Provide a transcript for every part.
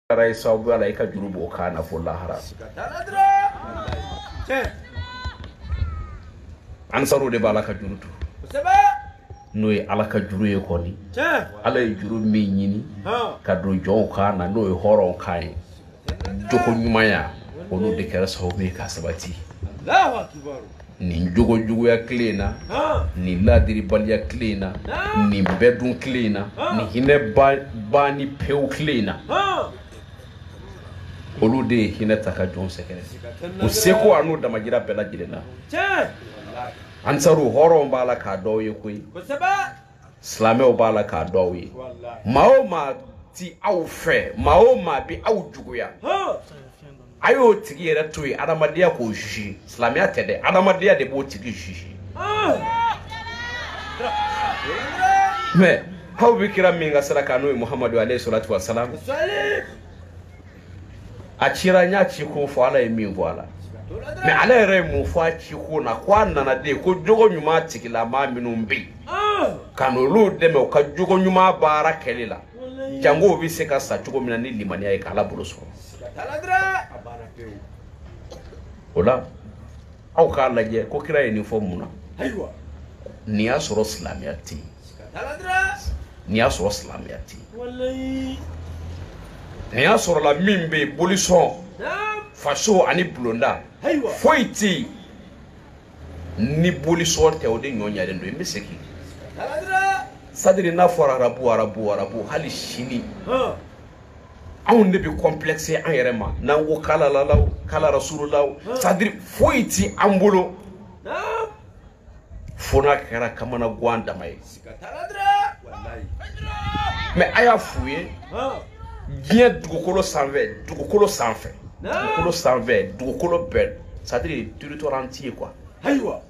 raisa obu ala ika jurubu kana fulla haram ansaru de bala ka jurutu no e ala ka juru e koni ala e juru mi nyini ka do jon kana no e horon kai joko nyumaya onu de kera so be ka sabati Allahu akbar ni jogo ya cleana ni ladiri bal ya cleana ni bedun cleana ni hine bani peu cleana olu de hine taka jon sekere o seko anu da majira bela jirena ansaru horo mbala ka doye koy slame o bala ka doye maoma ti au fe maoma bi au juguya ayo tigi yere toy adamadiya ko shishi slamiya tede adamadiya de bo tigi shishi me how bi kira minga saraka no Muhammadu alayhi salatu wassalam a cira nya ci ko fo ala mi voila me ala re mu fo ci ko na kwanna na de ko jogo nyuma tigi la ma minum bi kanolu de me ka jogo nyuma bara kelila jango bi se ka sa jogo mina ni limani ay kala buluso taladra abana peu ola au kala je ko kira uniform muna aywa ni asoro islamiyati taladra ni asoro islamiyati wallahi ni asoro la mimbe boluson faso ani blonda aywa foiti ni boluson te ode nyonya de ndo mbeseki taladra sadiri na fora arabu hali shini on ne bi complexe en yerema nango kala lalaw kala rasulullah sadiri foiti ambulo fona kera kamana gwanda mai sikataladra wallahi me aya fuye bien dugukolo sanve dugukolo sanfe dugukolo sanve dugukolo bel sadiri territoire entier quoi aywa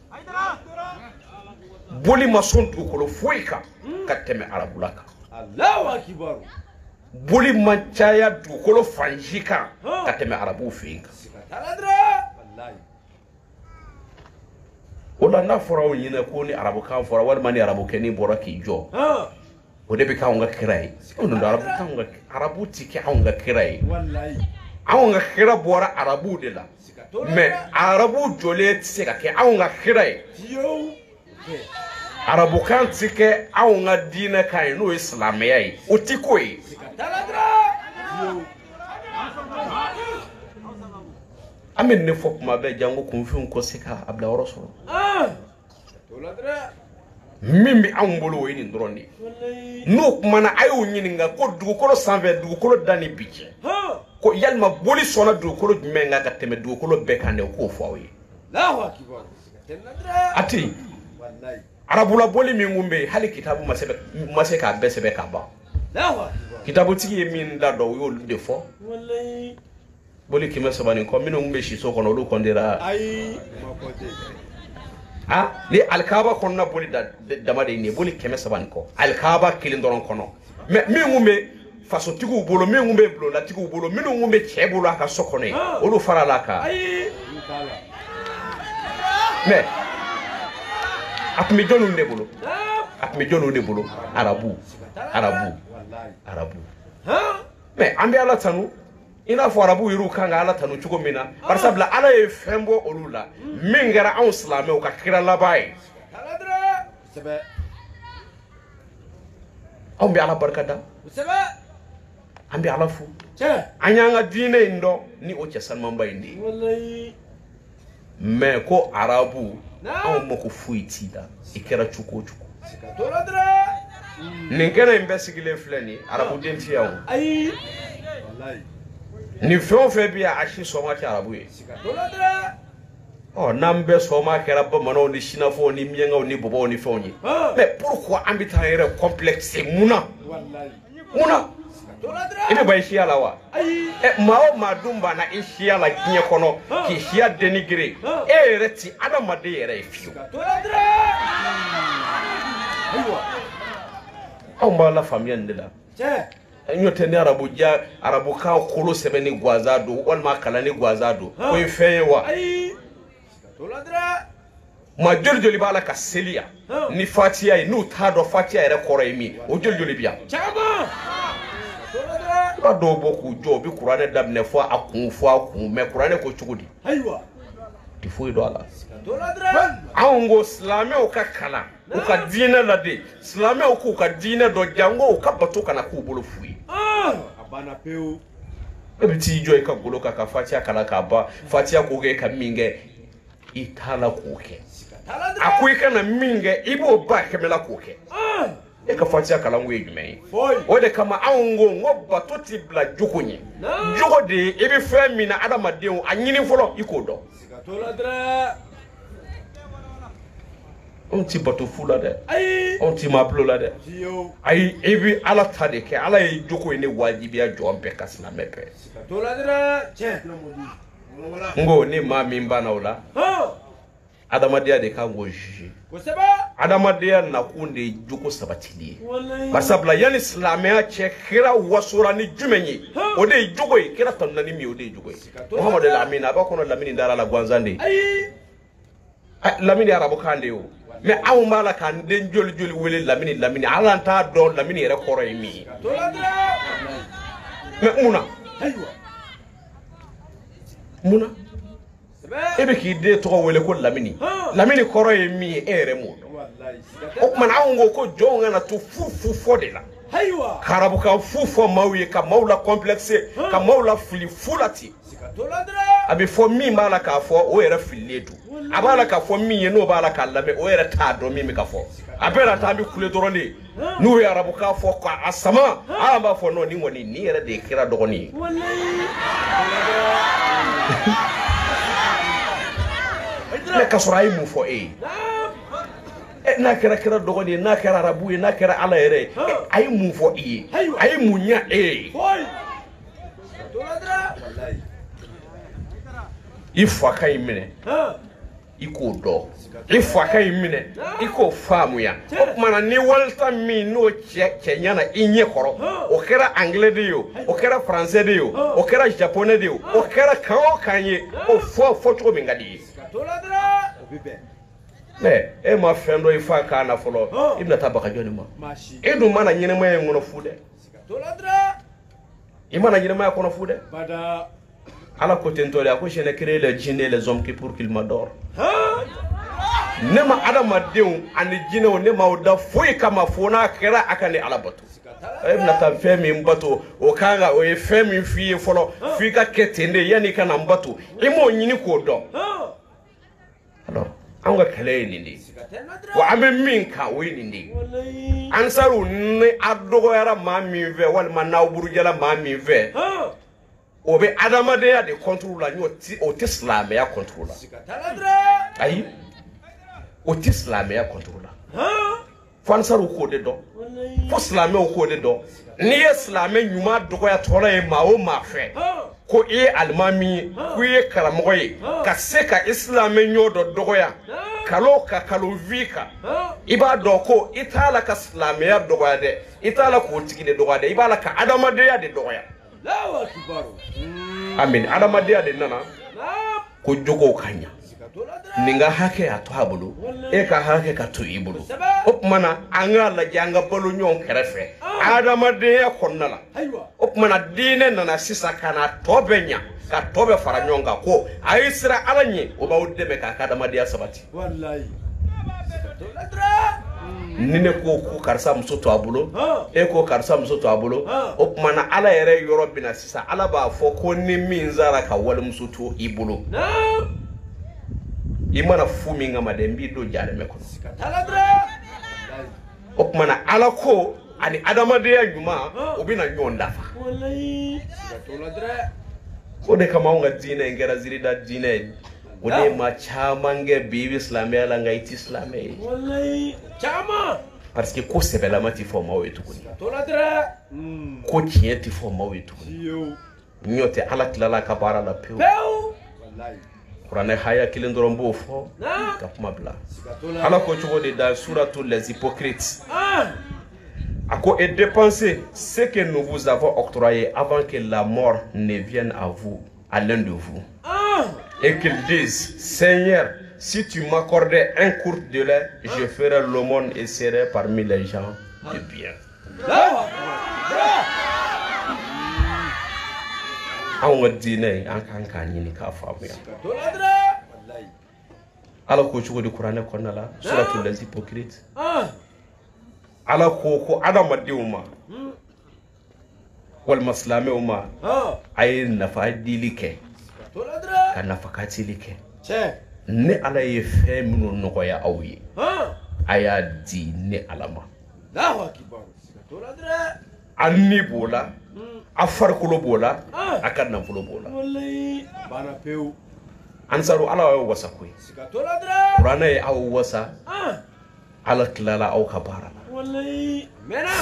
boli mason dugukolo foika kateme arabulaka Allahu akbar boli manchaya dugukolo fanjika kateme arabu finka taladra wallahi ola na fora o yina ko ni arabu kan fora wal mani arabu keni boraki jo o de be ka nga kirai onu arabu kan nga arabu tiki nga kirai wallahi nga kira bora arabu de la me arabu jole tsika ke nga kirai yo arabu kan tike nga dina kai no islamiyai yi utikoi amen ne fop ma be jango kunfin ko sika abla woroso mimbi ambolo woni ndrondi no mana ayo nyininga ko dugukolo sanve dugukolo dani biche ko yalma boli sona dugukolo menga ka teme dugukolo bekande ko fawyi Allahu akbar ati wallahi arabula boli mi ngumbe hali kitabu maseka besebe ka ba Allahu akbar kitabu tigi min da do yo de fo wallahi boli kime sabani ko mino ngumbe shi so kono lu kondira ai makote li alkaba konna boli da damade ni boli kime sabani ko alkaba kilindoron kono me mi ngumbe faso tigu bolo mi ngumbe bolo la tigu bolo mino ngumbe chebolo aka sokone olu faralaka ai me atmi jonu ndebulu arabu me ambi ala tanu ina fo arabu yiru kanga ala tanu chugo mina barsabla ala e fembo olula mingara an islame o ka kira labai taladra sebe ambi ala barkada sebe ambi ala fu anyanga dine ndo ni o chesan mamba indi wallahi me ko arabu an moko fuiti da ikera chuko sikatoladra ningena imbesigile fleni arabu denti yawo ai wallahi ni fe bia ashi soma ki arabu ye sikatoladra nambe soma kera ba mano ni shinafo ni mienga ni bobo ni fonyi mais pourquoi ambita yere complexe muna wallahi muna ibe ba ishia lawa mao madumba na ishia la kinye kono ki ishia denigre reti adamade yere fiu mba la famille ndela nyote ni arabu ka kolo sebeni gwazado wal makala ni gwazado ko ifewa ma joljoli bala ka selia ni fatia ni utado fatia ere koro emi o joljoli bia chama ba do boku jo bi Qur'an dabne fo akun me Qur'an ko chugudi aywa ti fo do ala ango islame o ka kala o ka dina la de islame o ko ka dina do jango o ka bato kana ku bolo fui abana peu ebiti jo e ka golo ka fatia kala ka ba fatia ko ge ka minge itala ko ke akwai kana minge ibo ba kemela ko ke e ka fatia kala ngwe jume o de kama ango ngo bato ti bla jukunye jugo de e bi fe mi na adama de o anyini folo ikodo on ti bato fula de on ti mablo la de ay ebi ala tade ke ala e joko ne wajibi a jombe kasna mepe ngo ni ma mimba na ula adama dia de ka ngo jiji adama dia na kunde joko sabatili basabla yani islamia che kira wasura ni jumenyi o de joko kira tanna ni mi o de joko muhammad al-amin abakono lamini ndara la gwanzande lamini arabu kande o me aw mala kan den joli wele lamini ala ta do lamini re koro mi me muna ebe ki de to wele ko lamini koro mi ere mu o man aw ngo ko jonga na to fufu fodela karabu ka fufu mawi ka maula complexe ka maula fulati abi fo mi mala ka fo o era filetu abala ka fo mi ye no bala ka labe o era ta do mi ka fo abela ta mi kule doroni nu ya arabu ka fo ka asama aba fo no ni woni ni era de kira dogoni le ka soray mu fo na kira dogoni na kira arabu na kira ala ere ay mu fo ay mu nya ifwa kai mine iko do ifwa kai mine iko famu ya mana ni walta mi no Kenya na inye koro o kera anglais de yo o kera français de yo o kera japonais de yo o kera kawo kanye o fo to mi ngadi ne ma fendo ifa kana folo ibna tabaka joni ma edu mana nyine ma ngono fude imana nyine ma kono fude bada ala ko tentole ako je ne créé les djinns et les hommes qui pour qu'ils m'adorent nema adama dew ani jino ne mawda foy kama fona kera akane ala batu ibn ta femi mbato o kanga o femi fi folo fi ka ketende yani kana mbato imo nyini ko do alors anga kale ni wa ambe minka we ni ansaru ne adogo yara ma mi ve wal manaw burujala ma mi ve obe adama de ya de control la ni o tislam ya control ayi o tislam ya control fansaru ko de do fo islam ko de do ni islam nyuma dogo ya tola e ma o ma fe ko e almami ku e karamoye ka se ka islam nyodo dogo ya kalo vika iba doko itala ka islam ya dogo ya de itala ko tigide dogo de ibala ka adama de ya de dogo ya amin adama de ya de nana ko jogo kanya ninga hake atwabulu e ka hake ka to ibulu opmana anga la janga bolu nyon kerefe adama de ya konnala opmana dine nana sisa kana tobenya ka tobe fara nyonga ko aisra alanye o ba udeme ka adama de ya sabati wallahi nine ko karsa musoto abulo e ko karsa musoto abulo opmana ala yere yorobina sisa ala ba fo ko ni minzara ka wal musoto ibulo imana fumi ngama de mbido jale meko opmana ala ko ani adama de yuma obina nyonda fa wallahi ko de kama unga dine ngera zirida dine ode ma chamange bibi islamia la ngaiti islamia wallahi chama parce que ko sebela mati forma wetu kuni ko tieti forma wetu kuni nyote ala tilala kabara la peu wallahi Qur'an haya kilindoro mbofo kapuma bla ala ko chugo de dans suratul les hypocrites ako et dépenser ce que nous vous avons octroyé avant que la mort ne vienne à vous à l'un de vous et qu'ils disent Seigneur si tu m'accordais un court délai je ferai l'aumône et serai parmi les gens de bien an ka diinɛ an kan k'a ɲini k'a faamuya ala ko cogo di kuranɛ kɔnɔna la suratul les hypocrites ala ko adamadenw ma walima silamɛw ma a ye nafa dili kɛ ka nafa katili kɛ ne ala ye fɛn minnu nɔgɔya aw ye a y'a di ne ala ma a ni b'o la a farikolo b'o la a ka nafolo b'o la ansaru ala y'aw wasa koyi kuranɛ ye aw wasa ala tilala aw ka baara la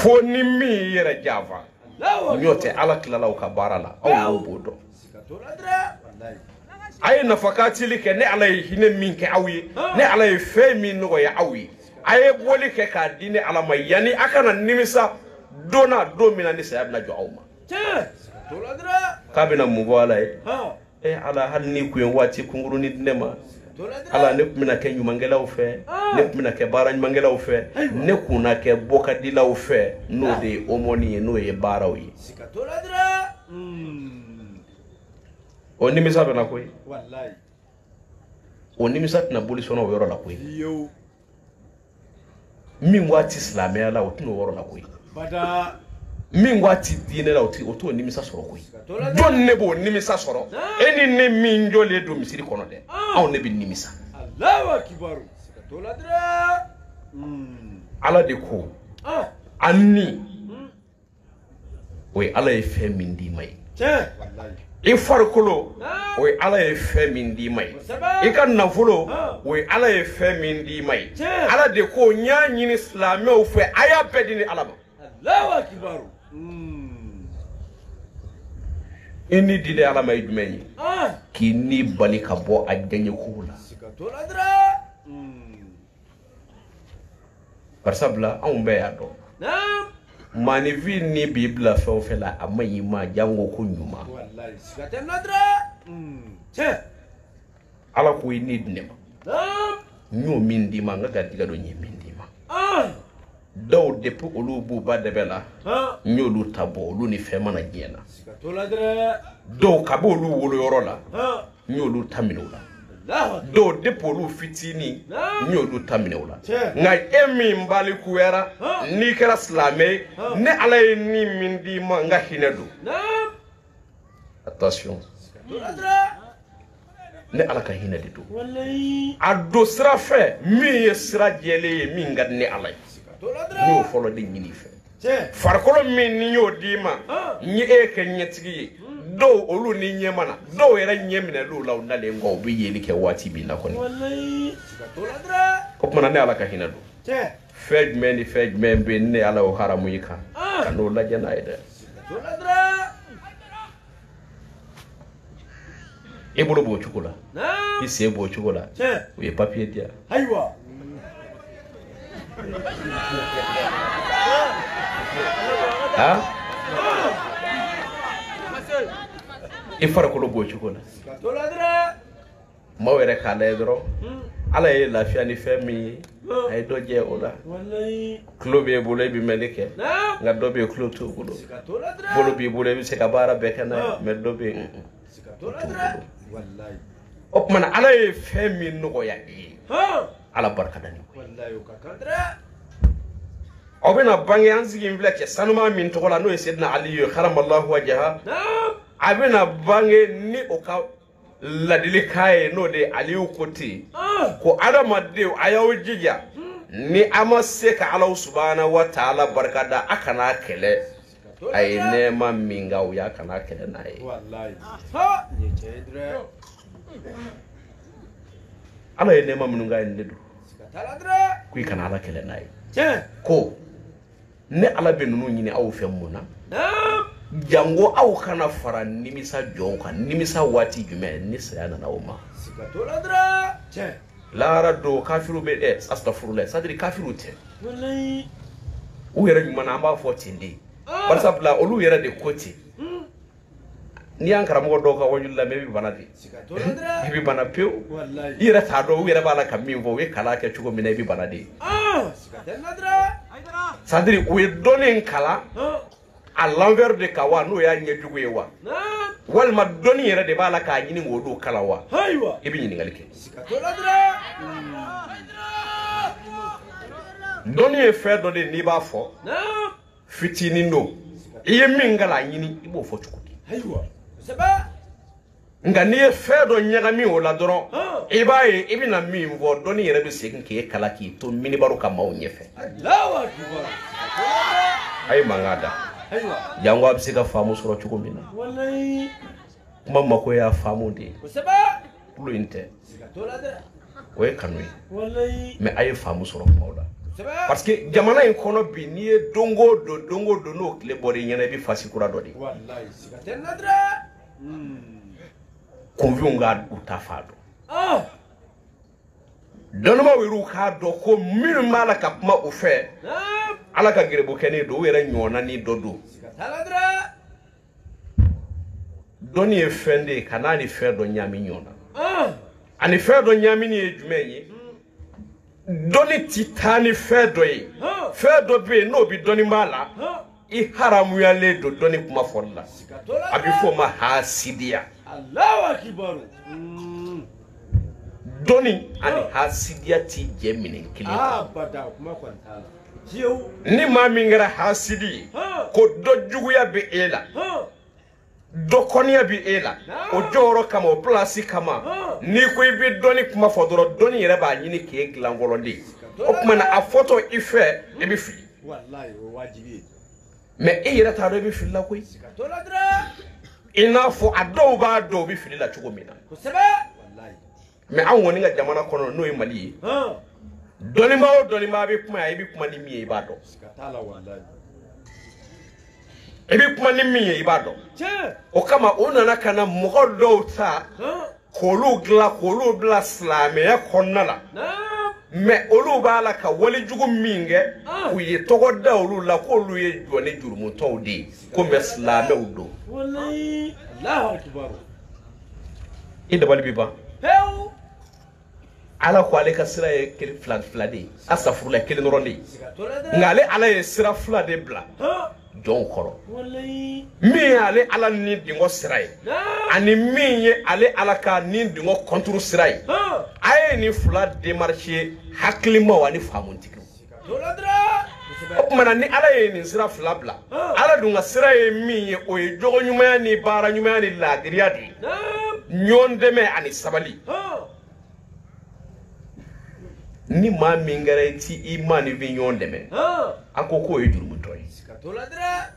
fo ni min yɛrɛ jafa n'o tɛ ala tilala aw ka baara la aw y'o b'o dɔn a ye nafakatili kɛ ne ala ye hinɛ min kɛ aw ye ne ala ye fɛn min nɔgɔya aw ye a ye bɔli kɛ k'a di ne ala ma yanni a kana nimisa don min na ni saya bɛna jɔ aw ma k'a bɛna mun fɔ ala ye ala hali ni kun ye waati kunkurunin di ne ma ala ne tun bɛna kɛ ɲumankɛlaw fɛ ne tun bɛna kɛ baara ɲumankɛlaw fɛ ne kun na kɛ bɔkadilaw fɛ n'o de ye omoni ye n'o ye baaraw ye o nimisa bɛna koyi o nimisa tɛna boli sɔnna o yɔrɔ la koyi min waati silamɛya la o tɛna o yɔrɔ la koyi min waati diinɛ la o t'o nimisa sɔrɔ koyi jɔn ne b'o nimisa sɔrɔ e ni ne min jɔlen don misiri kɔnɔ dɛ anw ne bɛ nimisa ala de ko an ni o ye ala ye fɛn min d'i ma ye i farikolo o ye ala ye fɛn min d'i ma ye i ka nafolo o ye ala ye fɛn min d'i ma ye ala de ko n y'a ɲini silamɛw fɛ a y'a bɛɛ di ni ala ma i ni dili ala ma ye jumɛn ye k'i ni bali ka bɔ a diyaɲɛkow la barisabula anw bɛɛ y'a dɔn maanifin ni b'i bila fɛn o fɛn la a ma ɲi ma jango ko ɲuman ala ko i ni di ne ma n y'o min d'i ma n ka garijɛgɛ dɔ n ye min d'i ma dɔw depuis olu b'u ba dɛbɛ la n y'olu ta bɔ olu ni fɛn mana diɲɛ na dɔw kabi olu woloyɔrɔ la n y'olu ta minɛ o la dɔw depuis olu fitini n y'olu ta minɛ o la nka e min balikuyara n'i kɛra silamɛ ye ne ala ye ni min d'i ma n ka hinɛ don attention ne ala ka hinɛ de don a don sira fɛ min ye sira jɛlen ye min ka di ne ala ye n y'o fɔlɔ de ɲini fɛ farikolo min ni y'o d'i ma n ye e kɛ ɲɛtigi ye dɔw olu ni ɲɛ mana dɔw yɛrɛ ɲɛ minɛlen la u nalen kɔ u bɛ yeli kɛ waati min na kɔni o tuma ne ala ka hinɛ don fɛn jumɛn ni fɛn jumɛn bɛ ne ala o haramu i kan ka n'o lajɛ n'a ye dɛ i bolo b'o cogo la i sen b'o cogo la o ye papiye di yan i farikolo b'o cogo la maaw yɛrɛ k'a lajɛ dɔrɔn ala ye lafiya ni fɛn min ye a ye dɔ jɛ o la tulo b'i bolo i bɛ mɛnni kɛ nka dɔ bɛ yen tulo t'o bolo bolo b'i bolo i bɛ se ka baara bɛɛ kɛ n'a ye mɛ dɔ bɛ yen o tuma na ala ye fɛn min nɔgɔya i ye ala barika da nin aw bɛna bange an sigi in filɛ kɛ sanuma min tɔgɔ la n'o ye Seydina Ali ye karamallahu wajaha a bɛna bange ni o ka ladilikan ye n'o de ye Aliyu ko ten ko adamadenw a y'aw jija ni a ma se ka Ala subahana wa taala barika da a kana kɛlɛ a ye nɛɛma min k'aw ye a kana kɛlɛ n'a ye Ala ye nɛɛma minnu k'a ye nin de don ko i kana Ala kɛlɛ n'a ye ko ne ala bɛ ninnu ɲini aw fɛ mun na jango aw kana fara nimisa jɔnw kan nimisa waati jumɛn ni saya nana aw ma lahara don kafiru bɛ astafurulayi sadiri kafiru tɛ u yɛrɛ ɲuman na an b'a fɔ ten de barisabula olu yɛrɛ de ko ten n'i y'an karamɔgɔ dɔw ka wajulu lamɛn i bɛ bana de i bɛ bana pewu i yɛrɛ t'a dɔn u yɛrɛ b'a la ka min fɔ u ye kalan kɛ cogo min na i bɛ bana de sadiri u ye dɔnni kalan a l'envers de kan wa n'o y'a ɲɛjugu ye wa walma doni yere de bala ka nyini ngodo kalawa Aywa. ibi nyini ngalike Sikatola dra. doni e fe do de ni ba fo Naam. fitini no iye mingala nyini ibo fo chukudi Aywa. Saba. nga ni e fe do nyaga mi o la doron Ah. ibaye ibi na mi vo doni yere be sekin ke kala ki to mini baro ka mawo nyefe Allahu akbar. ay mangada Aywa. jango ab sika famu soro chukumina Wallahi. kuma mako ya famu de Saba. pulu inte Sikatola dra. o e kanui Wallahi. mais ay famu soro mawda Saba. parce que jamana en kono bi ni e dongo do no kle bori nyana bi fasi kura do de Wallahi. Sikatola dra. konviunga utafado Ah. donoma wiru ka do ko min mala ka kuma o fe Naam. ala ka gerebo kene do wera nyona ni dodo Sikatola dra. doni e fende kanani fe do nyami nyona Ah. ani fe do nyami ni ejumenyi doni titani fe do yi Ah. fe do be no bi doni mala Ah. I haramu ya le do doni kuma folla Sikatola abi dra. fo ma hasidia Allahu akbar. doni ani hasidia ti jemini kili Ah, bada kuma kwantala. Jiyo. ni ma mingara hasidi Ah. ko do juguya be ela Ah. do konia bi ela o joro kama o place kama ni ko ibi doni kuma fodoro doni yere ba nyini ke glangolonde o kuma na a photo ife e bi fi Wallahi o wajibi. mais e yere ta do bi fi la koy Sikatola dra. ina fo ado ba do bi fi la chugo mina Saba. Wallahi. mais an woni nga jamana kono no e mali Ah. doni ma bi kuma e bi kuma ni mi e ba do Sikatala wallahi. e bi kuma ni mi e ba do Che. o kama ona na kana mo do ta Ah. kolu bla slame ya konnala Naam. mais olu bala ka wali jugu minge Ah. ku ye togo da olu la ko olu ye joni jurumu tawdi ko meslame udo Wallahi. Allahu akbar. ida bali biba Heu. ala ko ale ka sira ye kel flade asafurla kel norondi Sikatola dra. ngale ala ye sira flade bla Ah. jon koro Wallahi. mi ale ala ni dingo sira ye Naam. ani min ye ale ala ka ni dingo kontro sira ye Ah. aye ni fula démarcher haklima wani famuntiki Sikatola dra. o kuma ni ala ye nin sira fila bila ala dun ka sira ye min ye o ye jogo ɲumanya ni baara ɲumanya ni laadiriya de ye Naam. ɲɔgɔn dɛmɛ ani sabali Ah. ni maa min kɛra i ti i ma ni fi ɲɔgɔn dɛmɛ Ah. a ko k'o ye jurumutɔ ye Sikatola dra.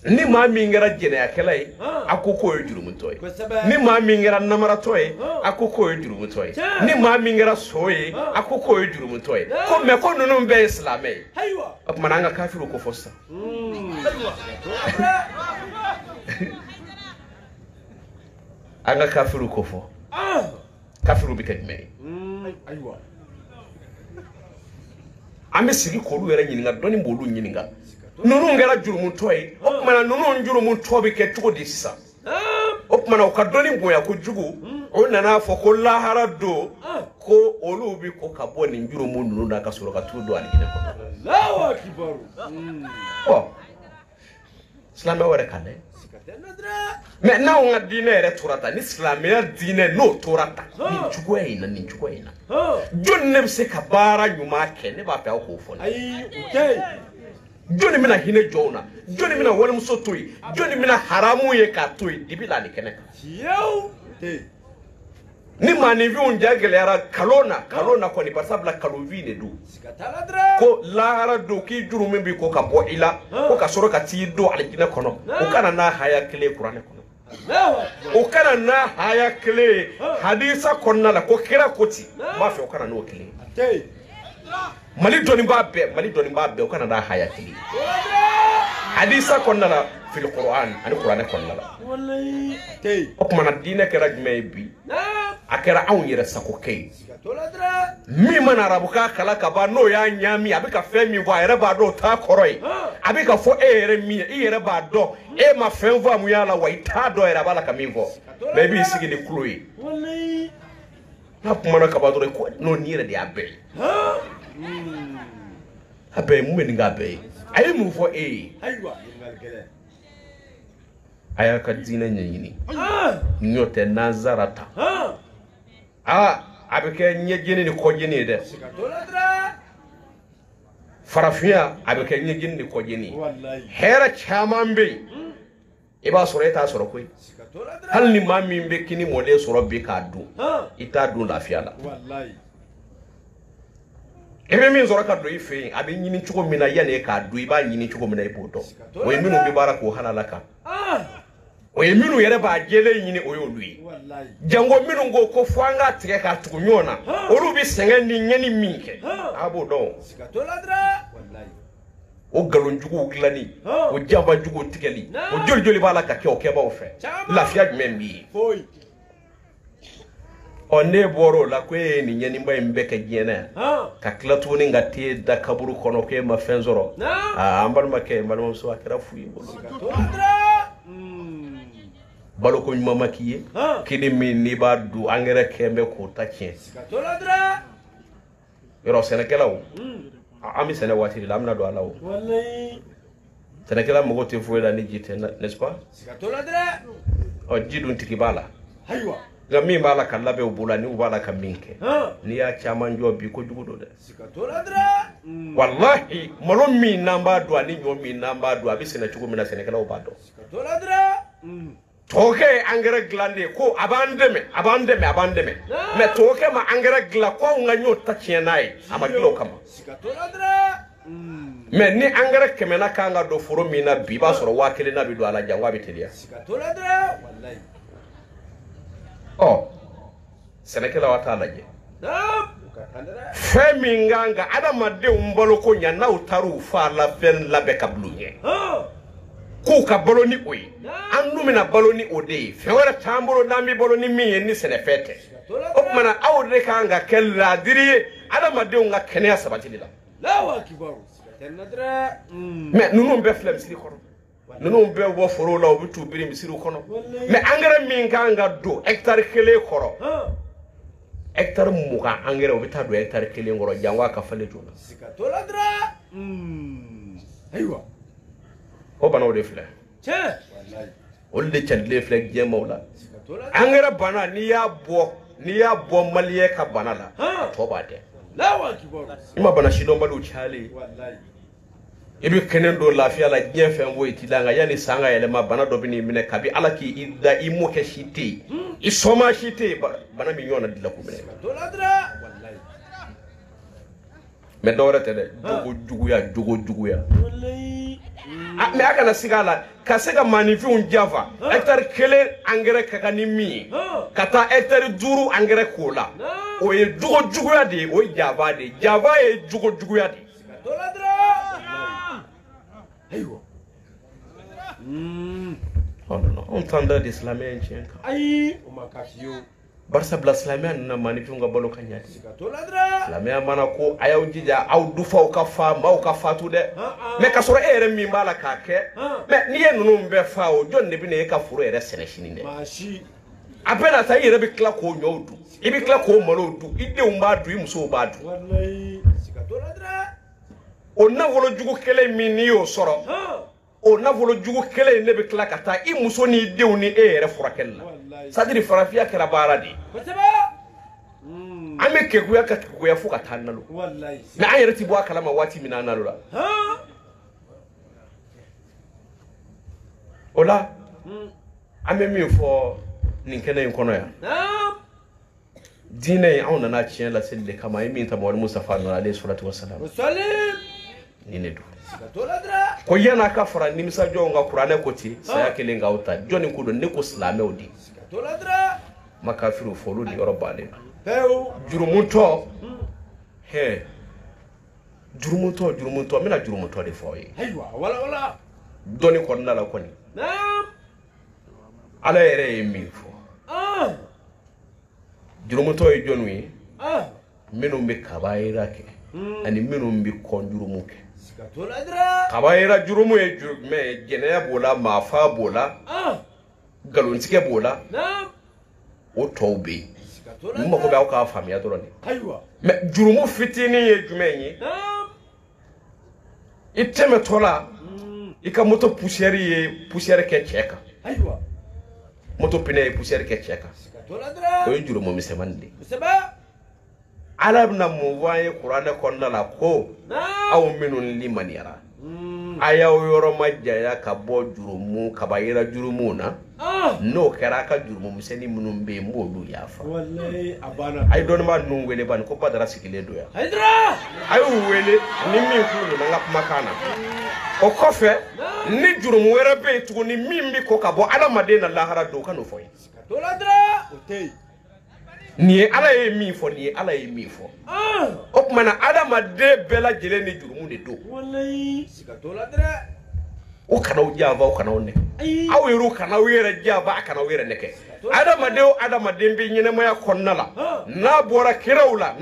ni maa min kɛra jɛnɛyakɛla ye Ah. a ko k'o ye jurumutɔ ye Kosɛbɛ. ni maa min kɛra namaratɔ ye a ko k'o ye jurumutɔ ye Tiɲɛ. ni maa min kɛra so ye a ko k'o ye jurumutɔ ye ko mɛ ko ninnu bɛɛ ye silamɛ ye Aywa. o tuma an ka kafiriw ko fɔ sisan Aywa. Sikatola dra. an ka kafiriw ko fɔ Ah. kafiriw bɛ kɛ jumɛn ye Aywa. an bɛ sigi k'olu yɛrɛ ɲininka dɔnni b'olu ɲininka ninnu kɛra jurumutɔ ye o tuma na ninnu jurumutɔ bɛ kɛ cogo di sisan Naam. o tuma na u ka dɔnni bonya kojugu o nana fɔ ko lahara don ko olu bɛ ko ka bɔ nin jurumu ninnu na ka sɔrɔ ka t'u don alijinɛ kɔnɔ Allahu akbar. ɔ silamɛ wɛrɛ kan dɛ Sikatola dra. mɛ n'anw ka diinɛ yɛrɛ tora ta ni silamɛya diinɛ n'o tora ta nin cogoya in na nin cogoya in na Ah. jɔnni ne bɛ se ka baara ɲuman kɛ ne b'a fɛ aw k'o fɔ ne Ayi, okay. jɔnni bɛna hinɛ jɔnw na jɔnni bɛna walimuso to yen jɔnni bɛna haramu ye k'a to yen dibi la ni kɛnɛ kan Jiyo. Okay. ni maaninfinw ja gɛlɛyara kalon na kɔni bari sabula kalonfin de don Sikatola dra. ko lahara don k'i juru min bɛ ko ka bɔ i la ko ka sɔrɔ ka t'i don alijinɛ kɔnɔ o kana n'a haya kelen ye kuranɛ kɔnɔ Allahu akbar. o kana n'a haya kelen ye hadisa kɔnɔna la ko kira ko ten n b'a fɛ o kana n'o kelen ye Okay. mali dɔnni b'a bɛɛ o kana n'a haya kelen ye Sikatola dra. hadisa kɔnɔna la fil Qur'an ani kuranɛ kɔnɔna la Wallahi. Okay. o tuma na diinɛ kɛra jumɛn ye bi Naam. a kɛra anw yɛrɛ sago kɛ ye Sikatola dra. min mana arabukan kala ka ban n'o y'a ɲami a bɛ ka fɛn min fɔ a yɛrɛ b'a dɔn o t'a kɔrɔ ye a bɛ ka fɔ e yɛrɛ min ye i yɛrɛ b'a dɔn e ma fɛn faamuya la wa i t'a dɔn yɛrɛ a b'a la ka min fɔ mɛ i b'i sigi ni tulo ye Wallahi. n'a kumana ka ban dɔrɔn ko n'o nin yɛrɛ de y'a bɛɛ ye Ah. a bɛɛ ye mun bɛ nin k'a bɛɛ ye a ye mun fɔ e ye Aywa. Yingal gɛlɛn. aya ka dina nyini nyote nazarata abike nyejini ni kojini de farafia abike nyejini ni kojini hera chamambe iba soreta soro koy hal ni mami mbe kini mole soro be ka du ita du lafiya la wallahi ebe min soro ka do ife abi nyini chuko mina yane ka du iba nyini chuko mina ipoto o yeminu bi barako halalaka o yeminu yere ba jele nyini o yolui wallahi jango minu ngo ko fwanga tike ka tukunyona oru bi senga ni nyeni minke abo do sikatoladra wallahi o galon jugu glani o jamba jugu tikeli o joljoli bala ka kyo keba o fe lafiya membi hoy onne boro la kwe ni nyeni mbay mbeke jena ka klatu ni ngati da kaburu kono ke ma fenzoro ambar make malum so akira fuyi balo ko nyuma makiye kini min ni ba du angere kembe ko takien sikatoladra yoro senekelaw ami sene watiri lamna do alaw wallahi senekela mo gote fuela ni jite n'est-ce pas sikatoladra o jidun tikibala haywa gami bala kallabe ubula ni ubala kaminke ni ya chamanjo bi ko jugudo de sikatoladra wallahi malon mi namba do ani nyomi namba do abi sene chugo mina senekela obado sikatoladra toke angere glande ko abandeme me toke ma angere gla ko nganyo tachienai ama glo kama sikatoladra me ni angere kemena kanga do furo mina biba soro wakile na bido ala jangwa bitelia sikatoladra wallahi senekela wata alaje femi nganga adama de umbalo ko nya na utaru fa la fen la be kablunye ku ka baloni oyi annu mina baloni ode fewara tambolo nami baloni mi ni senefete opmana awde kanga kella diri adama de nga kenya sabatila lawa kibaru tenadra me nunu be flem siri kono nunu be wo foro law bitu biri mi siri kono me angara mi kanga do hectare kele koro hectare muka angara obita do hectare kele ngoro jangwa ka fale jona sikatoladra aywa o bana o de fle che wallahi o de chandle fle je mawla angara bana ni ya bo maliye ka bana la to ba de lawa kibo ima bana shido mbalu chali wallahi ibi kenen do lafiya la je fen wo itilanga yani sanga yele ma bana do bini mine kabi alaki ida imo ke shiti isoma shiti bana mi yona dilla ko mine doladra wallahi me dawrate de jogo juguya wallahi me aka na sigala ka sega manifi un java hectare kele engrais kaka ni mi kata hectare duru engrais kola o ye jogo juguya de o java e jogo juguya de doladra aywa oh non on tanda d'islamien chenka ay o makashiyo barsa bla islamien na manifi nga balo kanyati doladra islamien mana ko ayaw jija aw du faw ka fa maw ka fatu de me ka soro ere mi mbala ka ke me ni yenu mbe faawo jonne bi ne ka furo ere sene shininde mashi apena ta yere bi kla ko nyodu ibi kla ko malodu ide umbadu imso badu wallahi doladra ona wolo jugu kele minio soro ona wolo jugu kele ne be kla kata i muso ni dewni ere furakella sadiri farafia kala baradi ame ke guya ka guya fuka tanalo wallahi na ayere ti bo akala ma wati minana lola ola ame mi fo ninkene nkono ya dine auna na chien la sele kama imi ta mo Mustafa alayhi salatu wassalam salim ninedu doladra ko yana ka fara nimsa jonga qur'ane koti saya kelenga uta joni kudo ne ko islame odi doladra makafiru folu di yorobale pew jurumunto he jurumunto mina jurumunto de foyi aywa wala doni ko ndala ko ni ala ere yemi fo jurumunto e jonwi minu mbi kabaira ke ani minu mbi konjurumuke sikatoladra kabaira jurumu e me genaya bola mafa bola galontike bola o tawbe sikatoladra mo ko ba ka famia dorone aywa me jurumu fitini ye jumenyi iteme tola ika moto poussière ke cheka Aïwa. Moto pine poussière ke cheka. Sikatola dra. Ko juru mo misemande. Seba. Arab na mu waye Qur'an konna la ko aw minun liman yara. Aya yoro majja ka bo jurumu ka bayira jurumu na no kera ka jurumu miseni munum be mbodu yafa wallahi abana ay don ma nu wele ban ko badara sikile do ya haydra ay wele ni mi kulu na ngap makana o kofe ni jurumu were be tu ni mimbi ko ka bo ala madena lahara do kanu foy sikatola dra otey ni ala e mi fo ni ala e mi fo o mana adama de bela jele ni jurumu de do wallahi sikatola dra o kana o java o kana o ne aw yero kana o yere java kana o yere neke adama de be nyene maya konnala na bora kirawla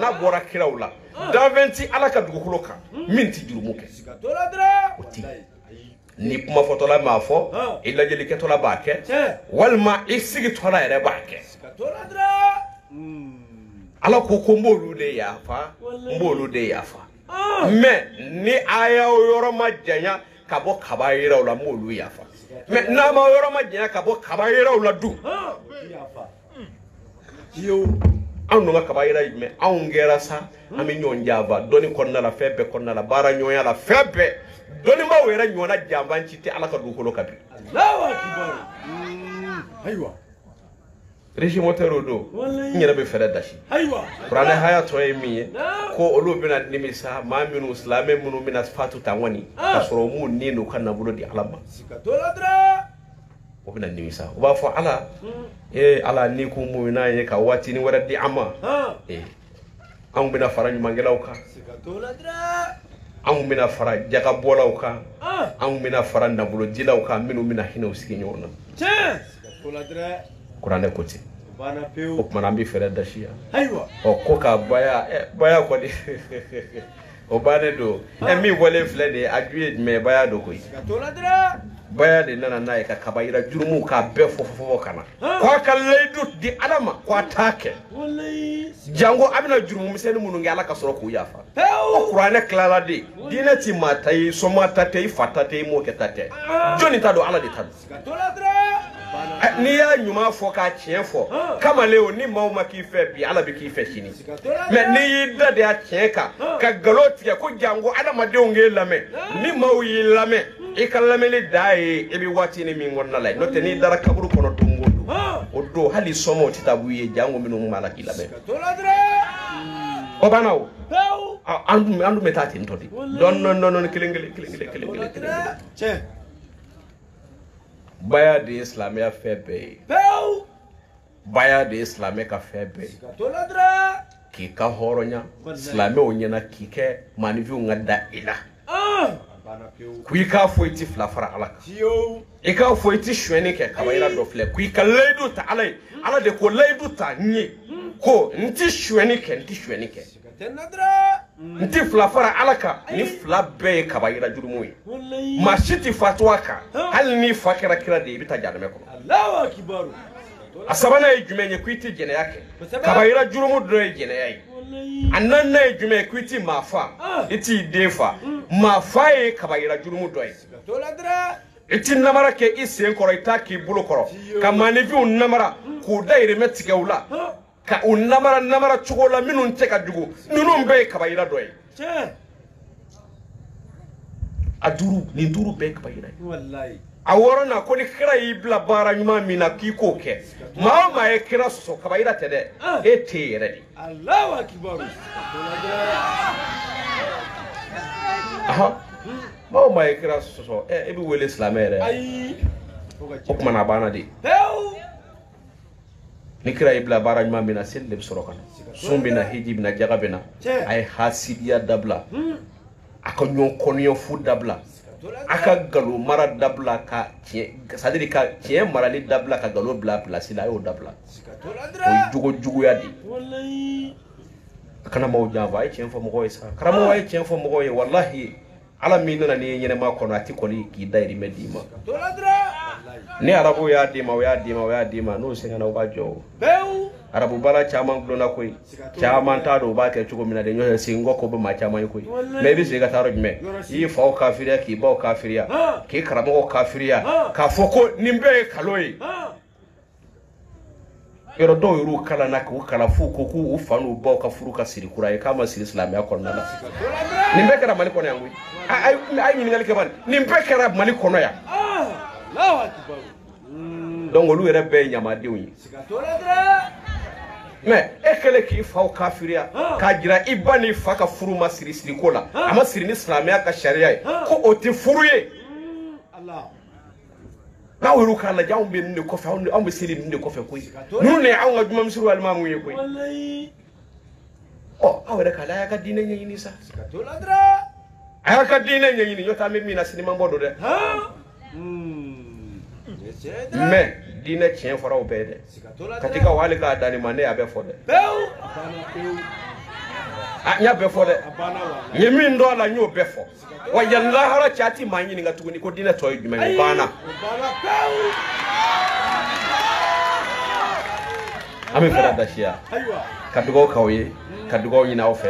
da 20 ala ka dugulo ka minti jurumu ke sikatola dra ni kuma fotola ma fo illa jeli ke tola ba ke walma isigi tola ere ba ke sikatola dra ala ko mbolu de yafa me ni aya o yoro majanya kabo kabayira la mbolu yafa me na ma yoro majanya kabo kabayira la du yafa yo anu nga kabayira me angera sa ami nyonjava doni konna la febe konna la bara nyoya la febe doni ma wera nyona jamba nciti ala ka du ko lokabi Allahu akbar aywa Rishi motero do nyere be fere dashi aywa Qur'an haya to emi ko olu bina nimisa ma minu islame munu mina fatu tawani kasoro mu ninu kana bulo di alama sikatola dra o bina nimisa o ba fo ala ala ni ku mu na ye ka wati ni wara di ama an bina fara ni mangelaw ka sikatola dra an bina fara jaga bolaw ka an bina fara ndabulo dilaw ka minu mina hino sigi nyona sikatola dra Qur'an koti bana peu o kuma mbi fere dashi ya aywa o ko ka baya ko di o bane do mi wole flede agri me baya do ko sikatola dra baya de nana na ka kabayira jurumu ka be fofofo kana ko ka leidu di adama ko atake wallahi jango abina jurumu miseni munu ngala ka soro ko yafa o Qur'an klara de dinati matai so mata tay fatate mo ke tate joni tado ala de tado sikatola dra ni ya nyuma fo ka chien fo kama leo ni mauma ki fe bi ala bi ki fe shini me ni da de a chien ka galoti ko jango adama de onge lame ni mawi lame e kalame le dai e bi wati ni min wonna lay no te ni dara kaburu kono to ngodo o do hali somo titabu ye jango minu malaki lame o banaw andu metati ntodi don non kilingile che baya de islamia febe baya de islamia ka febe ki ka horonya islamia onyana ki ke manivi ngada ila kui ka foiti flafara alaka e ka foiti shweni ke kabayira do fle kui ka leidu ta alai ala de ko leidu ta nyi ko nti shweni ke nti flafara alaka ni flabe kabayira jurumuyi mashiti fatwaka hal ni fakira kira de bita jadame ko Allahu akbar asabana ejumenye kwiti jene yake kabayira jurumu do jene yayi annan na ejume kwiti mafa iti defa mafa e kabayira jurumu do yi iti namara ke isen koro itaki bulu koro kamani vi namara ku daire metike ula ka namara chugola minun teka jugu nunun be kabayira do yi aduru ni duru be kabayira wallahi aworo na ko ni kira ibla bara nyuma mina kiko ke ma e kira so kabayira tede e tere di Allahu akbar aha ma e kira so e bi wele islamere ai o kuma na bana di ni kira ibla bara nyuma mina sel soro kana sumbi na hijib na jagabena ay hasidiya dabla aka nyon konyo fu dabla aka galo mara dabla ka sadiri ka tie marali dabla ka galo bla place la yo dabla o jugo ya di wallahi kana mo java ay tien fo mo isa karamo ay tien fo mo wallahi ala minna ni nyene ma kono ati ko li ki dairi medima ni arabo ya dima no senga na ubajo arabu bala caman gulona koy caman ta do ba ke cogo mina de nyo singo ko ba ma caman koy me bi se ga taro jme yi fa kafiriya ki ba kafiriya ki karamo kafiriya ka foko nimbe kaloyi yoro do yuru kala na ko kala fu ko ku ufanu ba ka furu ka siri kura ka ma siri islamia ko nana nimbe kara mali ko yangu ay ni ngal ke ban nimbe kara mali ko no ya Allahu akbar donc lu yere be nyama diwi mais ekele ki fa kafiriya ka jira ibani fa ka furu ma siri siri ko la ama siri ni islamia ka sharia ko o ti furu ye Allah ka wuru kala jaw be ni ko fa on be siri ni ko fa koy nu ne an ga juma misru al mamu ye koy wallahi oh awere kala ya ka dine nyini sa toladra aya ka dine nyini yota me mina sinima bodo de mais dine tien fara o be de katika wale ka dani mane abe fo de nya be fo de yemi ndo la nyo be fo wa yalla hara chati manyi nga tuguni ko dine toy jume bana ami fara da shia kadugo kawye kadugo nyina ofe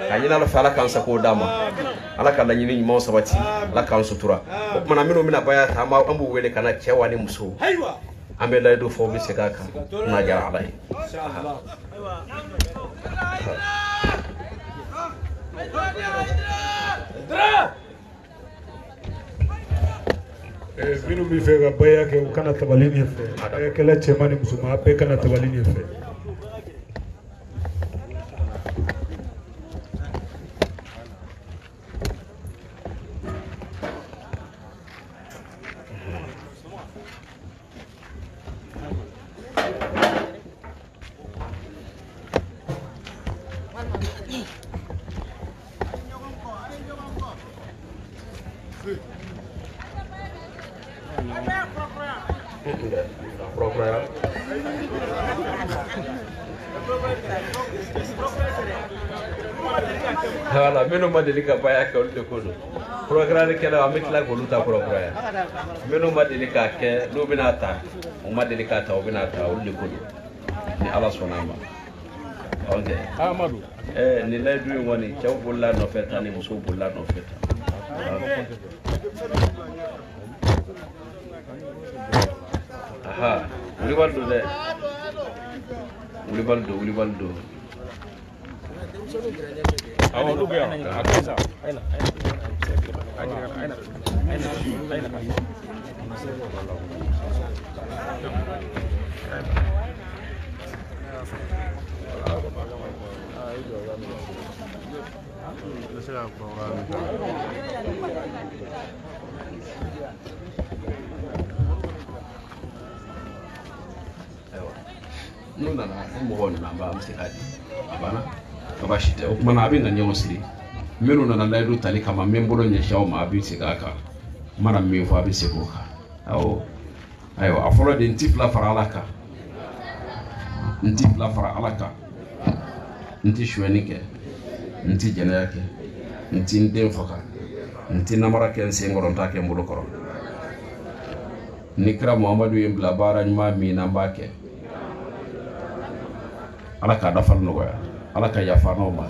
kanyina lo fala kansa ko dama ala kala nyini nyimo sabati ala kan sutura mana mino mina baya ta ma ambu wele kana cewa ne muso aywa ambe la do fo bi se ka kan na jara alai inshallah minu mi fe ga baya ke kana tabalini fe ke la chemani musuma pe kana tabalini fe hala meno madelika baya ke olde ko do programme ke la amitla ko luta programme meno madelika ke no binata o madelika ta o binata olde ko do ni ala sonama okay Amadou ni lay du woni cew bulla no feta ni muso bulla no feta aha uli baldo de uli baldo awo dugu ya akasa aina nuna na mo won na ba msikadi abana abashite mana abin nan yawo siri melu na la do tali kama membolo nya shawo ma abi sigaka mana mi fo abi sikoka awo ayo afolo de ntifla fara alaka ntifla fara alaka nti shwenike nti jenayake nti ndem foka nti namara ken sengoron ta ke mbulu koro nikra muhammadu yimbla bara nyuma mi nambake alaka dafal no ya alaka ya fano ma